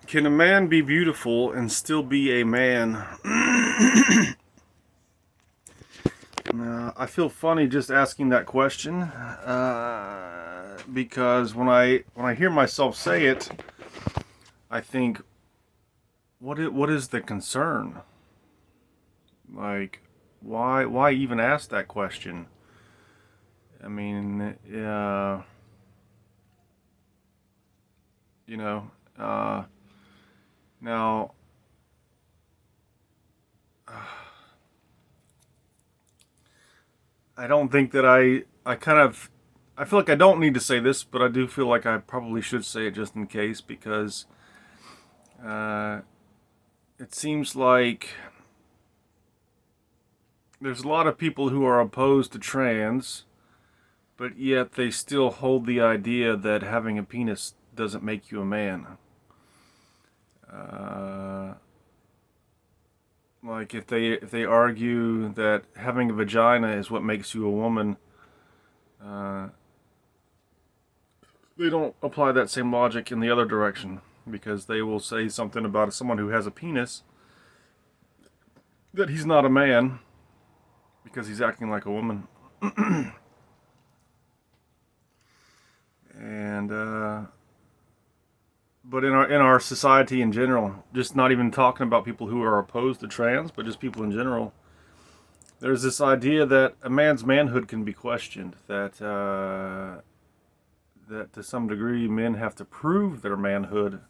Can a man be beautiful and still be a man? I feel funny just asking that question because when I hear myself say it, I think, what is the concern? Like, why even ask that question? I mean, you know, uh, now I don't think that I feel like I don't need to say this, but I do feel like I probably should say it just in case because uh, it seems like there's a lot of people who are opposed to trans, but yet they still hold the idea that having a penis doesn't make you a man. Uh, like if they argue that having a vagina is what makes you a woman, uh, they don't apply that same logic in the other direction because they will say something about someone who has a penis that he's not a man because he's acting like a woman. And but in our society in general, just not even talking about people who are opposed to trans, but just people in general, there's this idea that a man's manhood can be questioned. That to some degree men have to prove their manhood.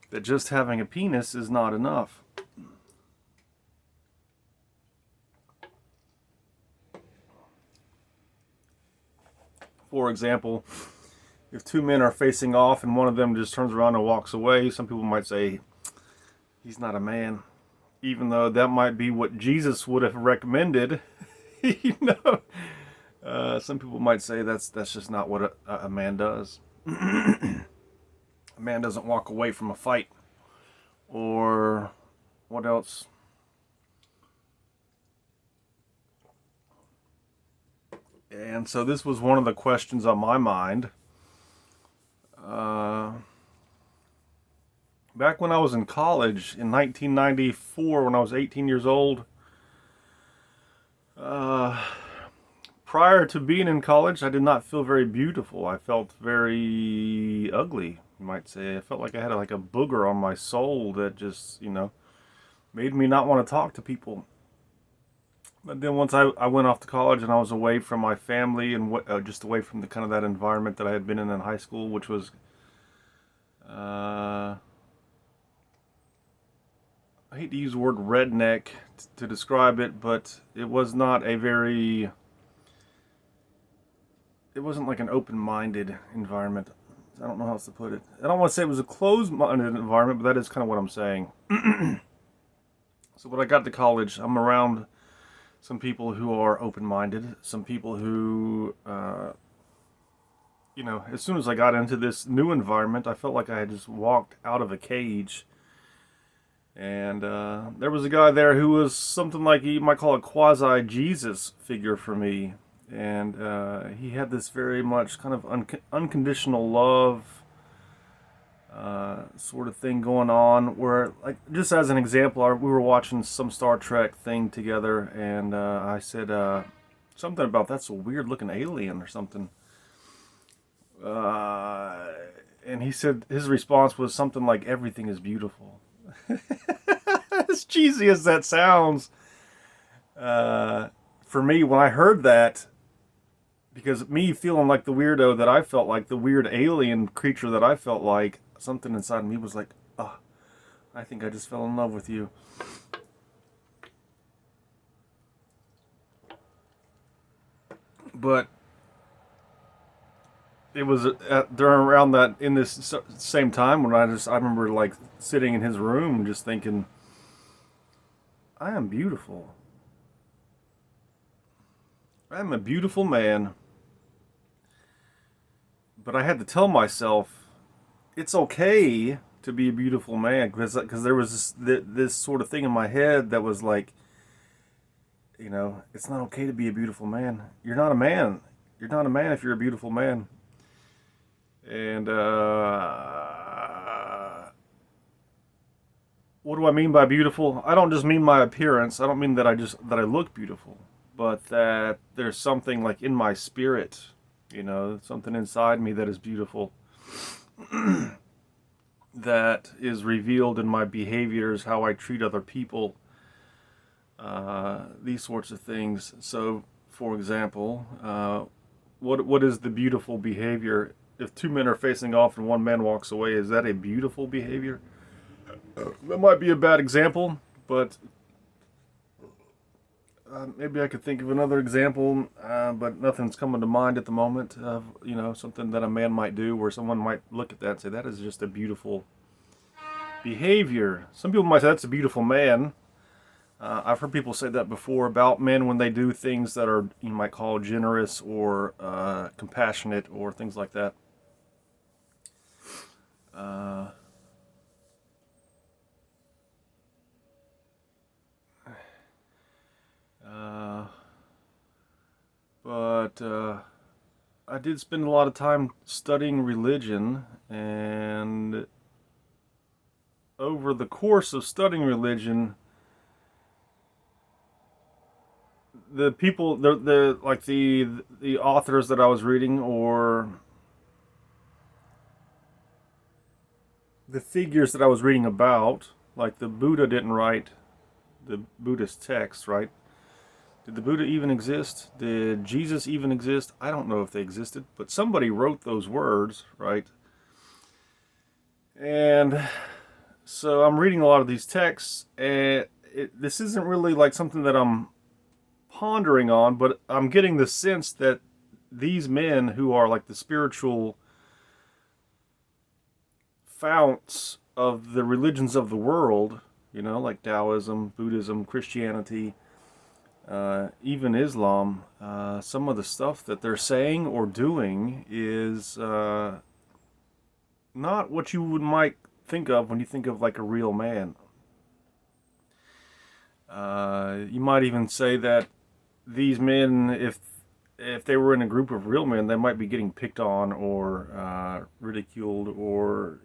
That just having a penis is not enough. For example, if two men are facing off and one of them just turns around and walks away, some people might say he's not a man, even though that might be what Jesus would have recommended. you know, some people might say that's just not what a man does. A man doesn't walk away from a fight, or what else? And so this was one of the questions on my mind. Uh, Back when I was in college in 1994, when I was 18 years old, uh, prior to being in college, I did not feel very beautiful. I felt very ugly, you might say. I felt like I had like a booger on my soul that just, made me not want to talk to people. But then once I went off to college and I was away from my family and just away from the kind of that environment that I had been in high school, which was uh, I hate to use the word redneck to describe it, but it was not a very, it wasn't like an open-minded environment. I don't know how else to put it. I don't want to say it was a closed-minded environment, but that is kind of what I'm saying. So when I got to college, I'm around some people who are open-minded, some people who, as soon as I got into this new environment, I felt like I had just walked out of a cage. And there was a guy there who was something like you might call a quasi-Jesus figure for me. And he had this very much kind of unconditional love sort of thing going on. Where, like, just as an example, we were watching some Star Trek thing together, and I said something about that's a weird-looking alien or something. Uh, and he said his response was something like, "Everything is beautiful." As cheesy as that sounds, for me, when I heard that, because me feeling like the weirdo that I felt like, the weird alien creature that I felt like, something inside me was like, oh, I think I just fell in love with you. But it was during around that in this same time when I remember like sitting in his room just thinking, I am beautiful. I am a beautiful man. But I had to tell myself it's okay to be a beautiful man because there was this sort of thing in my head that was like, it's not okay to be a beautiful man. You're not a man. You're not a man if you're a beautiful man. And do I mean by beautiful? I don't just mean my appearance. I don't mean that I look beautiful, but that there's something like in my spirit, something inside me that is beautiful, that is revealed in my behaviors, how I treat other people, these sorts of things. So, for example, what is the beautiful behavior? If two men are facing off and one man walks away, is that a beautiful behavior? That might be a bad example, but maybe I could think of another example, but nothing's coming to mind at the moment of, something that a man might do where someone might look at that and say, that is just a beautiful behavior. Some people might say that's a beautiful man. I've heard people say that before about men when they do things that are, you might call generous or compassionate or things like that. But I did spend a lot of time studying religion, and over the course of studying religion, the people, the authors that I was reading, or the figures that I was reading about, like the Buddha didn't write the Buddhist text, right? Did the Buddha even exist? Did Jesus even exist? I don't know if they existed, but somebody wrote those words, right? And so I'm reading a lot of these texts, and this isn't really like something that I'm pondering on, but I'm getting the sense that these men who are like the spiritual founts of the religions of the world, like Taoism, Buddhism, Christianity, even Islam, some of the stuff that they're saying or doing is not what you might think of when you think of like a real man. You might even say that these men, if they were in a group of real men, they might be getting picked on or ridiculed or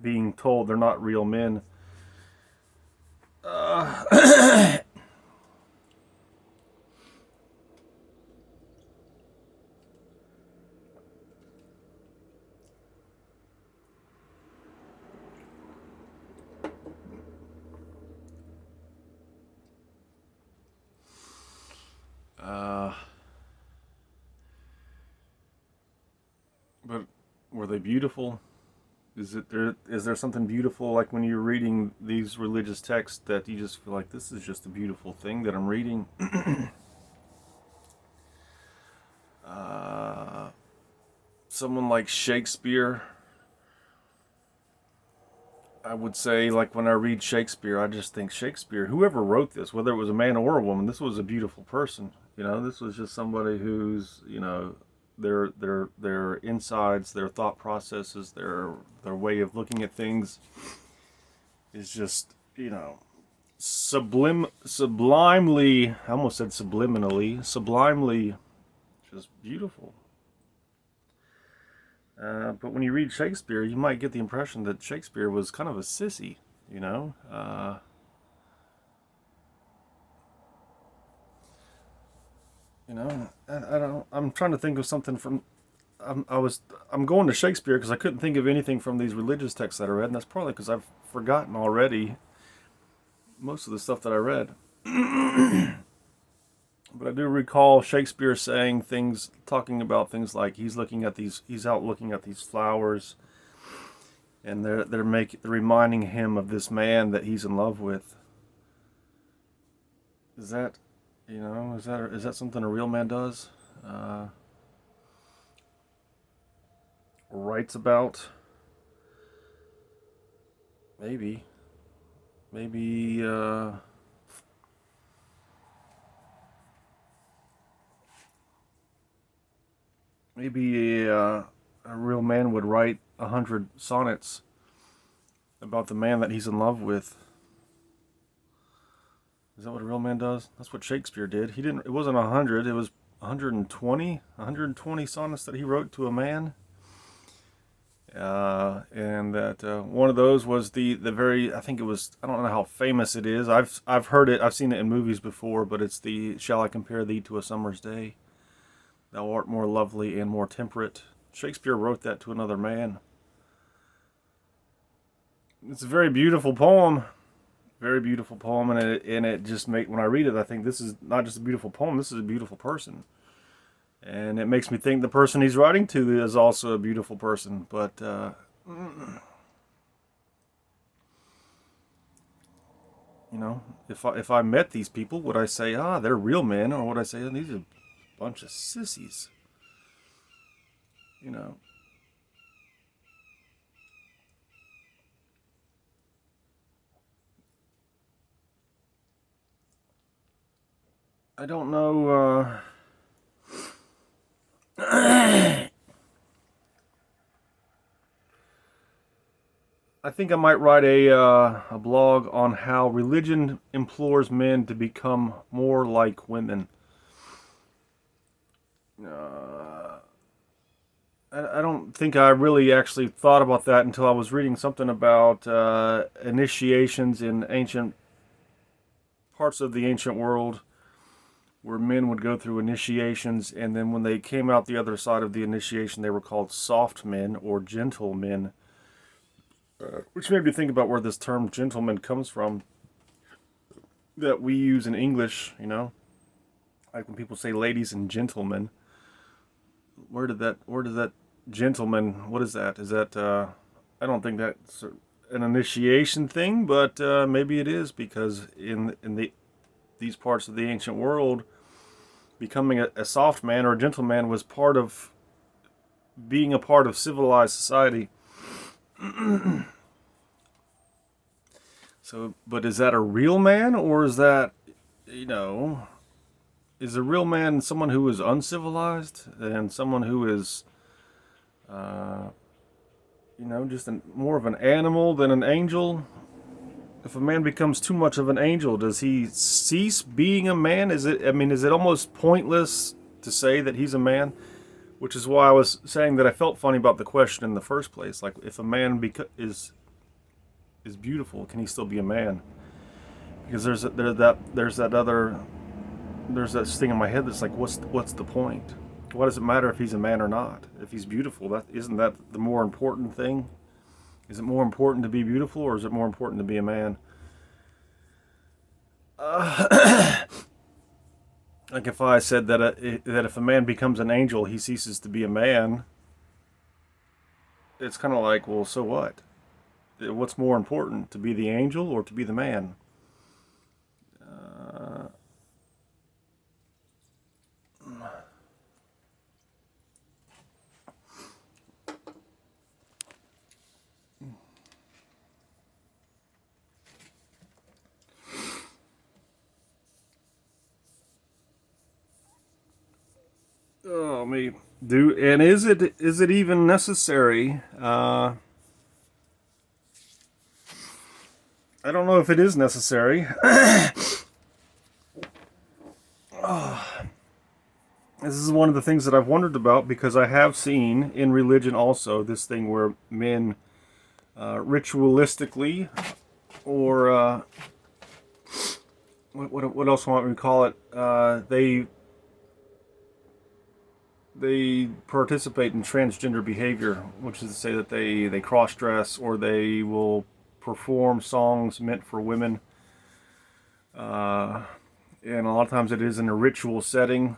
being told they're not real men. But were they beautiful? Is there something beautiful, like when you're reading these religious texts, that you just feel like this is just a beautiful thing that I'm reading? Someone like Shakespeare, I would say, like when I read Shakespeare, I just think Shakespeare, whoever wrote this, whether it was a man or a woman, this was a beautiful person. This was just somebody who's, their insides, their thought processes, their way of looking at things is just, sublimely, I almost said sublimely just beautiful. But when you read Shakespeare, you might get the impression that Shakespeare was kind of a sissy, I'm trying to think of something from. I'm going to Shakespeare because I couldn't think of anything from these religious texts that I read, and that's probably because I've forgotten already most of the stuff that I read. But I do recall Shakespeare saying things, talking about things like he's out looking at these flowers, and they're reminding him of this man that he's in love with. Is that something a real man does? Writes about? Maybe. Maybe a real man would write 100 sonnets about the man that he's in love with. Is that what a real man does? That's what Shakespeare did. It wasn't 100, it was 120 sonnets that he wrote to a man. And and that one of those was the very, I think it was, I don't know how famous it is. I've heard it, I've seen it in movies before, but it's the "Shall I compare thee to a summer's day? Thou art more lovely and more temperate." Shakespeare wrote that to another man. It's a very beautiful poem. Very beautiful poem, and it just make when I read it, I think this is not just a beautiful poem. This is a beautiful person, and it makes me think the person he's writing to is also a beautiful person. But you know, if I met these people, would I say, ah, they're real men, or would I say, oh, these are a bunch of sissies? You know. I don't know. I think I might write a blog on how religion implores men to become more like women. I don't think I really actually thought about that until I was reading something about initiations in ancient parts of the ancient world, where men would go through initiations, and then when they came out the other side of the initiation, they were called soft men or gentle men. Which made me think about where this term gentleman comes from that we use in English, you know? Like when people say ladies and gentlemen. Where did that gentleman, what is that? Is that, I don't think that's an initiation thing, but maybe it is, because in these parts of the ancient world, becoming a soft man or a gentleman was part of being a part of civilized society. So, but is that a real man, or is that, you know, is a real man someone who is uncivilized and someone who is, you know, just more of an animal than an angel? If a man becomes too much of an angel, does he cease being a man? Is it, I mean, is it almost pointless to say that he's a man? Which is why I was saying that I felt funny about the question in the first place. Like, if a man is beautiful, can he still be a man? Because there's that thing in my head that's like, what's the point? Why does it matter if he's a man or not? If he's beautiful, that isn't that the more important thing? Is it more important to be beautiful, or is it more important to be a man? Like if I said that if a man becomes an angel, he ceases to be a man. It's kind of like, well, so what? What's more important, to be the angel or to be the man? Oh, me. And is it even necessary? I don't know if it is necessary. This is one of the things that I've wondered about, because I have seen in religion also this thing where men ritualistically, or what else might we call it? They participate in transgender behavior, which is to say that they cross dress, or they will perform songs meant for women. And a lot of times it is in a ritual setting.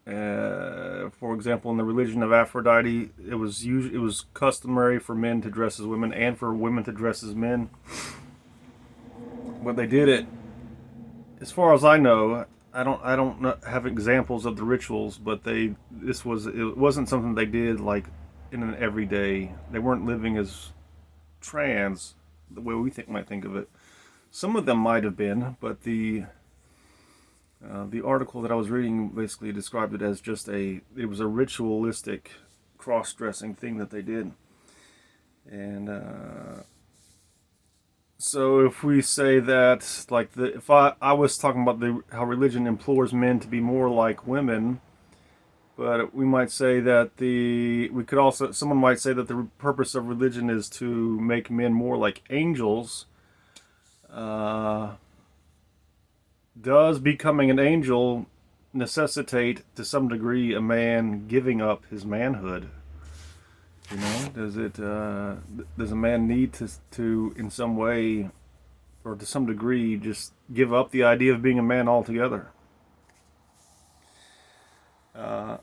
For example, in the religion of Aphrodite, it was customary for men to dress as women and for women to dress as men. But they did it, as far as I know. I don't have examples of the rituals, but it wasn't something they did like in an everyday. They weren't living as trans the way we might think of it. Some of them might have been, but the article that I was reading basically described it as it was a ritualistic cross-dressing thing that they did. And so if we say that, like, if I was talking about how religion implores men to be more like women, But we might say that someone might say that the purpose of religion is to make men more like angels. Uh, does becoming an angel necessitate, to some degree, a man giving up his manhood? You know, does a man need to in some way, or to some degree, just give up the idea of being a man altogether? Uh,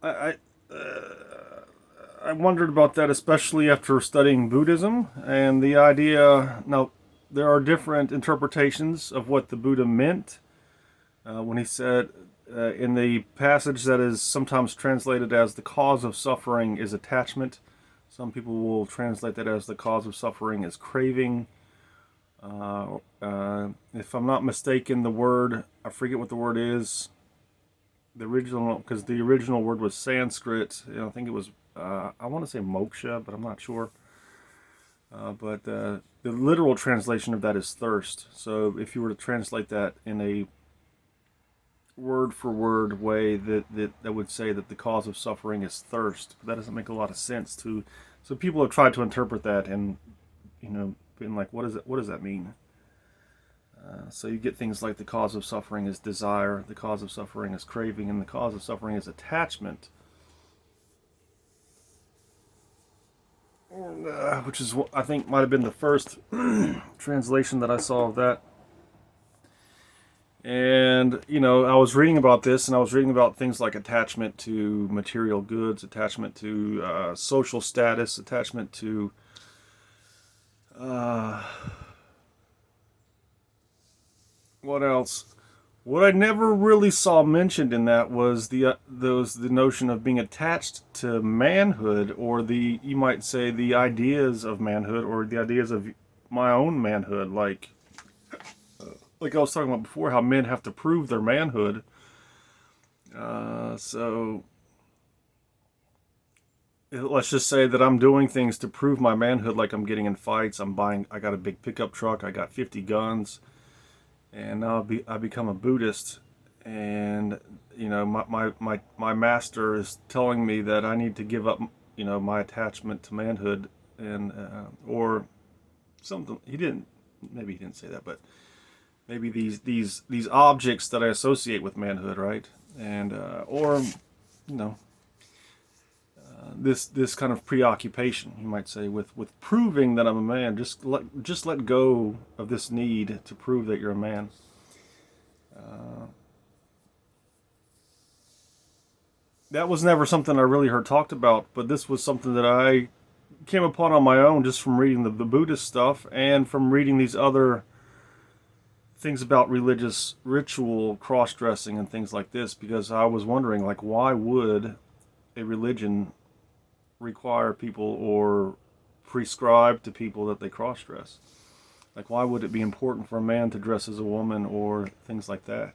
I, I wondered about that, especially after studying Buddhism and the idea. Now, there are different interpretations of what the Buddha meant when he said in the passage that is sometimes translated as the cause of suffering is attachment. Some people will translate that as the cause of suffering is craving. If I'm not mistaken, the word, I forget what the word is, the original, because the original word was Sanskrit. I think it was, I want to say moksha, but I'm not sure. But the literal translation of that is thirst. So if you were to translate that in a word for word way, that would say that the cause of suffering is thirst. But that doesn't make a lot of sense to. So people have tried to interpret that and, been like, what does that mean? So you get things like the cause of suffering is desire, the cause of suffering is craving, and the cause of suffering is attachment. Which is what I think might have been the first translation that I saw of that. And, I was reading about this, and I was reading about things like attachment to material goods, attachment to social status, attachment to what else? What I never really saw mentioned in that was the notion of being attached to manhood, or you might say the ideas of manhood, or the ideas of my own manhood, like I was talking about before, how men have to prove their manhood. So let's just say that I'm doing things to prove my manhood, like I'm getting in fights. I got a big pickup truck. I got 50 guns. And now I become a Buddhist, and my master is telling me that I need to give up my attachment to manhood, and or something. Maybe he didn't say that, but maybe these objects that I associate with manhood, right? And or this kind of preoccupation, you might say, with proving that I'm a man. Just let go of this need to prove that you're a man. That was never something I really heard talked about, but this was something that I came upon on my own, just from reading the Buddhist stuff and from reading these other things about religious ritual, cross-dressing, and things like this, because I was wondering, like, why would a religion require people or prescribe to people that they cross-dress? Like, why would it be important for a man to dress as a woman, or things like that,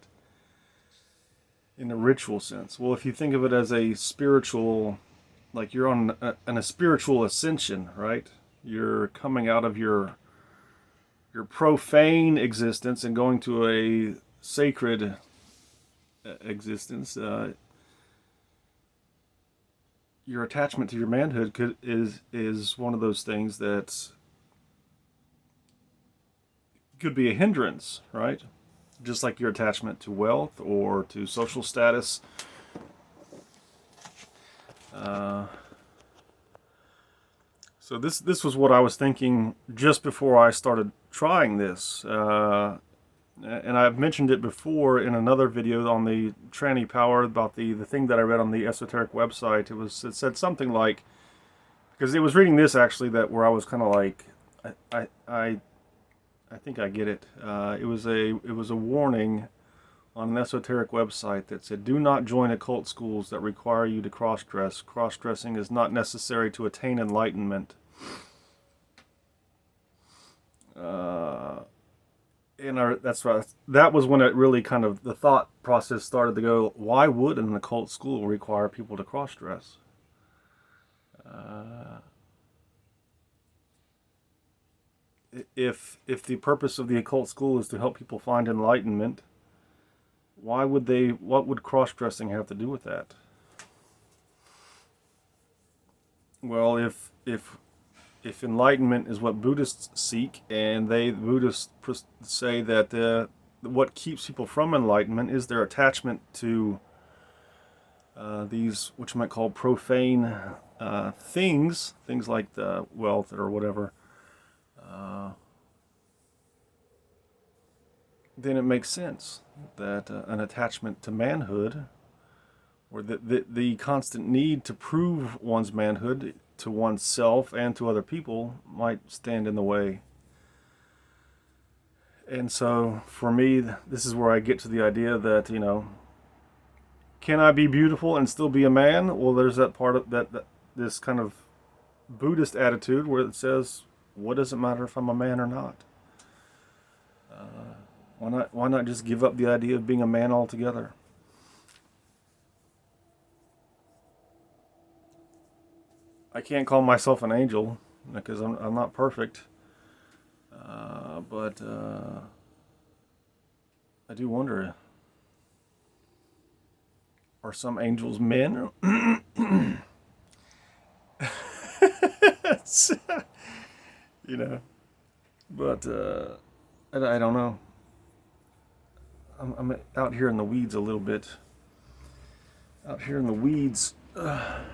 in a ritual sense? Well, if you think of it as a spiritual, like you're on a spiritual ascension, right? You're coming out of your profane existence and going to a sacred existence. Your attachment to your manhood is one of those things that could be a hindrance, right? Just like your attachment to wealth or to social status. So this was what I was thinking just before I started trying this. And I've mentioned it before in another video on the tranny power, about the thing that I read on the esoteric website. It said something like, because it was reading this actually, that where I was kind of like, I think I get it. It was a warning on an esoteric website that said, "Do not join occult schools that require you to cross-dress. Cross-dressing is not necessary to attain enlightenment." That's right. That was when it really kind of, the thought process started to go, why would an occult school require people to cross-dress? if the purpose of the occult school is to help people find enlightenment, what would cross-dressing have to do with that? Well, if enlightenment is what Buddhists seek, and the Buddhists say that what keeps people from enlightenment is their attachment to these, which you might call profane things like the wealth or whatever, then it makes sense that an attachment to manhood, or the constant need to prove one's manhood to oneself and to other people, might stand in the way. And so for me, this is where I get to the idea that, can I be beautiful and still be a man? Well, there's that part of that this kind of Buddhist attitude where it says, what does it matter if I'm a man or not? Why not just give up the idea of being a man altogether? I can't call myself an angel because I'm not perfect, but I do wonder, are some angels men? But I don't know. I'm out here in the weeds a little bit. Out here in the weeds. Uh,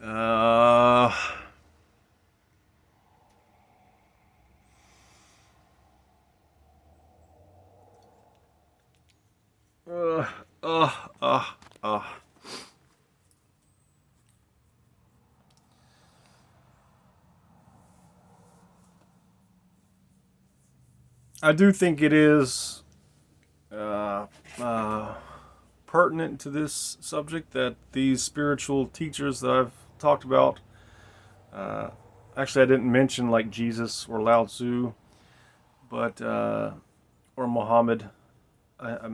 uh, uh, uh, uh. I do think it is pertinent to this subject that these spiritual teachers that I've talked about, actually I didn't mention like Jesus or Lao Tzu, but or Muhammad. I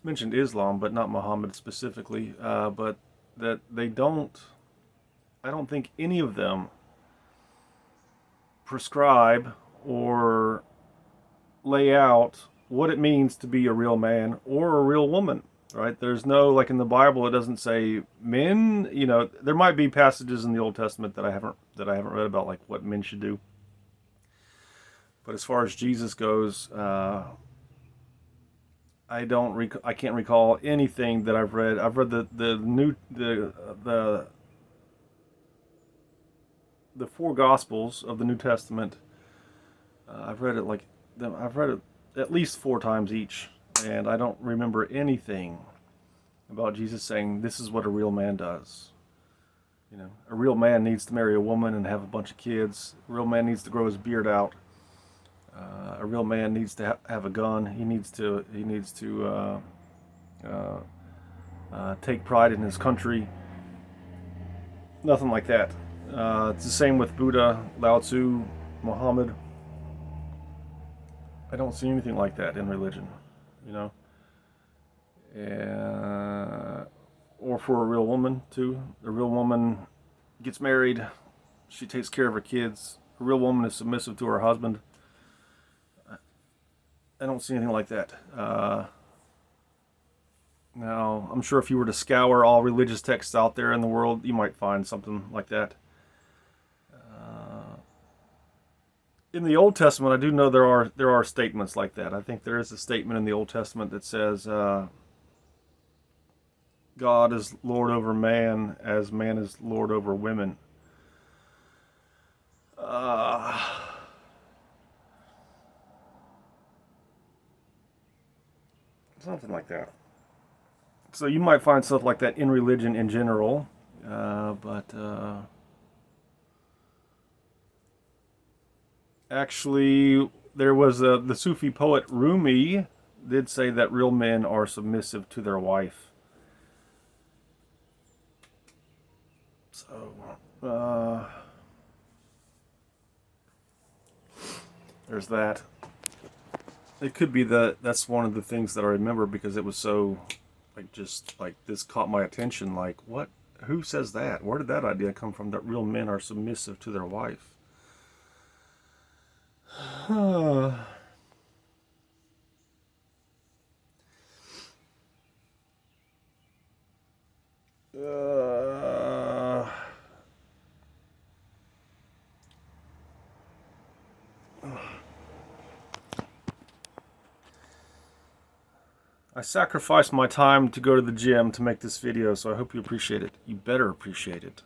mentioned Islam, but not Muhammad specifically. But that I don't think any of them prescribe or lay out what it means to be a real man or a real woman, right? There's no, like in the Bible, it doesn't say men. There might be passages in the Old Testament that I haven't read about, like what men should do. But as far as Jesus goes, I can't recall anything that I've read. I've read the four Gospels of the New Testament. I've read it at least 4 times each, and I don't remember anything about Jesus saying this is what a real man does. A real man needs to marry a woman and have a bunch of kids. A real man needs to grow his beard out. A real man needs to have a gun. He needs to take pride in his country. Nothing like that. It's the same with Buddha, Lao Tzu, Muhammad. I don't see anything like that in religion, or for a real woman too. A real woman gets married, she takes care of her kids. A real woman is submissive to her husband. I don't see anything like that. Now, I'm sure if you were to scour all religious texts out there in the world, you might find something like that. In the Old Testament, I do know there are statements like that. I think there is a statement in the Old Testament that says God is Lord over man as man is Lord over women. Something like that. So you might find stuff like that in religion in general, but actually, there was the Sufi poet Rumi did say that real men are submissive to their wife. So, there's that. It could be that's one of the things that I remember because it was so, just this caught my attention. Like, what? Who says that? Where did that idea come from, that real men are submissive to their wife? I sacrificed my time to go to the gym to make this video, so I hope you appreciate it. You better appreciate it.